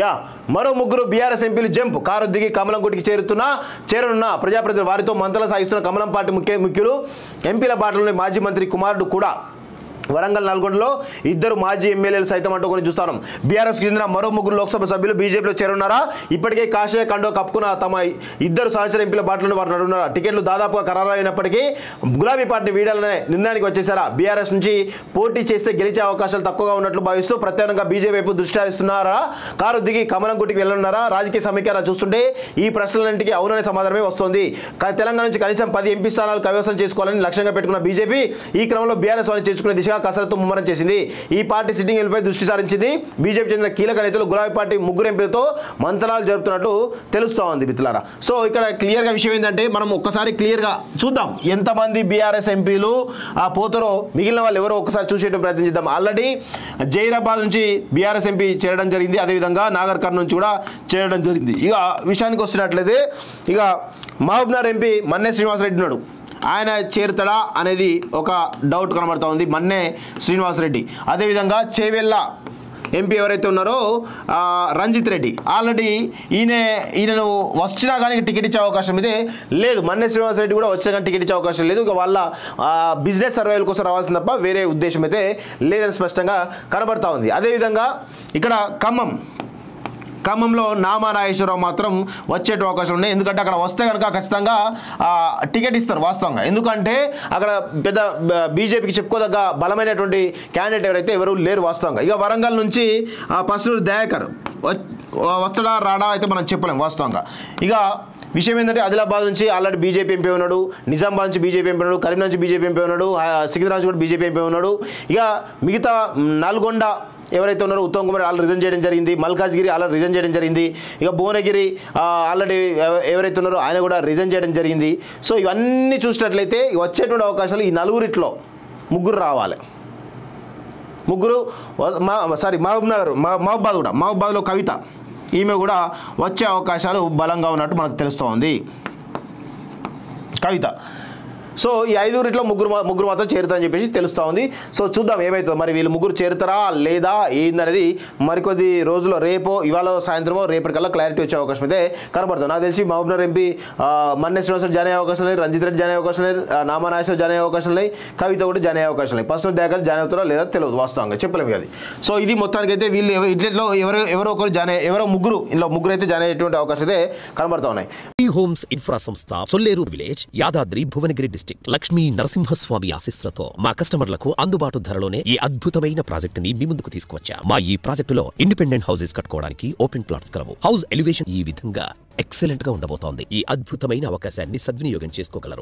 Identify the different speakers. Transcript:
Speaker 1: Yeah మరో ముగ్గురు BRS ఎంపీలు జంప్ కారు దిగి కమలం గుడికి చేరనున్న ప్రజాప్రతినిధులు వారితో మంతలు సాగిస్తున్న కమలం పార్టీ ముఖ్యులు ఎంపీల బాటలోని మాజీ మంత్రి కుమారుడు కూడా వరంగల్ నల్గొండలో ఇద్దరు మాజీ ఎమ్మెల్యేలు సైతం అంటూ కొన్ని చూస్తాం. బీఆర్ఎస్కి చెందిన మరో ముగ్గురు లోక్సభ సభ్యులు బీజేపీలో చేరున్నారా? ఇప్పటికే కాషాయ కండో కప్పుకున్న తమ ఇద్దరు సహచర ఎంపీల బాటలో వారు నడున్నారా? టికెట్లు దాదాపుగా ఖరారైనప్పటికీ గులాబీ పార్టీ వీడాలనే నిర్ణయానికి వచ్చేసారా? బీఆర్ఎస్ నుంచి పోటీ చేస్తే గెలిచే అవకాశాలు తక్కువగా ఉన్నట్లు భావిస్తూ ప్రత్యేకంగా బీజేపీ వైపు దృష్టి సారిస్తున్నారా? కారు దిగి కమలం గుడికి వెళ్ళనున్నారా? రాజకీయ సమీకరణ చూస్తుంటే ఈ ప్రశ్నలన్నింటికి అవుననే సమాధానమే వస్తోంది. తెలంగాణ నుంచి కనీసం 10 ఎంపీ స్థానాలు కైవసం చేసుకోవాలని లక్ష్యంగా పెట్టుకున్న బీజేపీ ఈ క్రమంలో బీఆర్ఎస్ వారిని చేర్చుకునే దిశగా కసరత్తు ముమ్మరం చేసింది. ఈ పార్టీ సిట్టింగ్ ఎంపీలపై దృష్టి సారించింది. బీజేపీ చెందిన కీలక నేతలు గులాబీ పార్టీ ముగ్గురు ఎంపీలతో మంతనాలు జరుపుతున్నట్లు తెలుస్తూ ఉంది మిత్రులారా. సో ఇక్కడ క్లియర్గా విషయం ఏంటంటే మనం ఒక్కసారి క్లియర్గా చూద్దాం ఎంతమంది బీఆర్ఎస్ ఎంపీలు పోతారో, మిగిలిన వాళ్ళు ఎవరో ఒక్కసారి చూసేట ప్రయత్నం చేద్దాం. ఆల్రెడీ జైరాబాద్ నుంచి బీఆర్ఎస్ ఎంపీ చేరడం జరిగింది, అదేవిధంగా నాగర్ కర్నూలు నుంచి కూడా చేరడం జరిగింది. ఇక విషయానికి వస్తున్నట్లయితే ఇక మహబూబ్నగర్ ఎంపీ మన్నే శ్రీనివాసరెడ్డి ఉన్నాడు. ఆయన చేరుతాడా అనేది ఒక డౌట్ కనబడుతూ ఉంది. మన్నే శ్రీనివాసరెడ్డి, అదేవిధంగా చేవెళ్ళ ఎంపీ ఎవరైతే ఉన్నారో రంజిత్ రెడ్డి, ఆల్రెడీ ఈయనను వచ్చినా కానీ టికెట్ ఇచ్చే అవకాశం అయితే లేదు. మన్నే శ్రీనివాసరెడ్డి కూడా వచ్చినా కానీ టికెట్ ఇచ్చే అవకాశం లేదు. ఇక వాళ్ళ బిజినెస్ సర్వైవల్ కోసం రావాల్సింది తప్ప వేరే ఉద్దేశం అయితే లేదని స్పష్టంగా కనబడతా ఉంది. అదేవిధంగా ఇక్కడ ఖమ్మంలో నామా నాగేశ్వరరావు మాత్రం వచ్చే అవకాశం ఉన్నాయి. ఎందుకంటే అక్కడ వస్తే కనుక ఖచ్చితంగా టికెట్ ఇస్తారు వాస్తవంగా. ఎందుకంటే అక్కడ పెద్ద బీజేపీకి చెప్పుకోదగ్గ బలమైనటువంటి క్యాండిడేట్ ఎవరైతే ఎవరు లేరు వాస్తవంగా. ఇక వరంగల్ నుంచి పసునూరు దయాకర్ వస్తాడా రాడా అయితే మనం చెప్పలేం వాస్తవంగా. ఇక విషయం ఏంటంటే ఆదిలాబాద్ నుంచి ఆల్రెడీ బీజేపీ ఎంపీ ఉన్నాడు, నిజామాబాద్ నుంచి బీజేపీ ఎంపీ ఉన్నాడు, కరీంనగర్ నుంచి బీజేపీ ఎంపీ ఉన్నాడు, సికింద్రాబాద్ నుంచి కూడా బీజేపీ ఎంపీ ఉన్నాడు. ఇక మిగతా నల్గొండ ఎవరైతే ఉన్నారో ఉత్తమ్ కుమార్ ఆల్రెడీ రిజైన్ చేయడం జరిగింది, మల్కాజ్గిరి ఆల్రెడీ రిజైన్ చేయడం జరిగింది, ఇక భువనగిరి ఆల్రెడీ ఎవరైతే ఉన్నారో ఆయన కూడా రిజైన్ చేయడం జరిగింది. సో ఇవన్నీ చూసినట్లయితే వచ్చేటువంటి అవకాశాలు ఈ నలుగురిట్లో ముగ్గురు రావాలి. ముగ్గురు మహబూబాద్లో కవిత ఈమె కూడా వచ్చే అవకాశాలు బలంగా ఉన్నట్టు మనకు తెలుస్తూ ఉంది కవిత. సో ఈ 5 ముగ్గురు మాత్రం చేరుతారని చెప్పేసి తెలుస్తూ ఉంది. సో చూద్దాం ఏమవుతుందో, మరి వీళ్ళు ముగ్గురు చేరుతారా లేదా ఏందనేది మరికొద్ది రోజుల్లో ఇవాళ సాయంత్రమో రేపటికల్లా క్లారిటీ వచ్చే అవకాశం అయితే కనబడుతుంది. నాకు తెలిసి మహబూబ్నగర్ ఎంపీ మన్నే శ్రీనివాసరెడ్డి జాయిన్ అయ్యే అవకాశం లేదు, రంజిత్ రెడ్డి జాయిన్ అయ్యే అవకాశం లేదు, నామా నాగేశ్వరరావు జాయిన్ అయ్యే అవకాశం లేదు, కవిత కూడా జాయిన్ అయ్యే అవకాశం లేదు. పసునూరు దయాకర్ జాయిన్ అవుతారో లేదా తెలియదు వాస్తవంగా, చెప్పలేము అది. సో ఇది మొత్తానికైతే వీళ్ళు ఇట్లలో ఎవరో ఒకరు ఇందులో ముగ్గురు అయితే జాయిన్ అయ్యేటువంటి అవకాశం అయితే కనబడుతూ ఉన్నాయి.
Speaker 2: హోమ్స్ ఇన్ఫ్రా సంస్థ సొల్లేరు విలేజ్ యాదాద్రి భువనగిరి డిస్ట్రిక్ట్ లక్ష్మీ నరసింహస్వామి ఆశీస్సులతో మా కస్టమర్లకు అందుబాటు ధరలోనే ఈ అద్భుతమైన ప్రాజెక్ట్ ని మీ ముందుకు తీసుకువచ్చా. మా ఈ ప్రాజెక్టులో ఇండిపెండెంట్ హౌసెస్ కట్టుకోవడానికి ఓపెన్ ప్లాట్స్ కలవు. హౌస్ ఎలివేషన్ ఈ విధంగా ఎక్సలెంట్ గా ఉండబోతోంది. ఈ అద్భుతమైన అవకాశాన్ని సద్వినియోగం చేసుకోగలరు.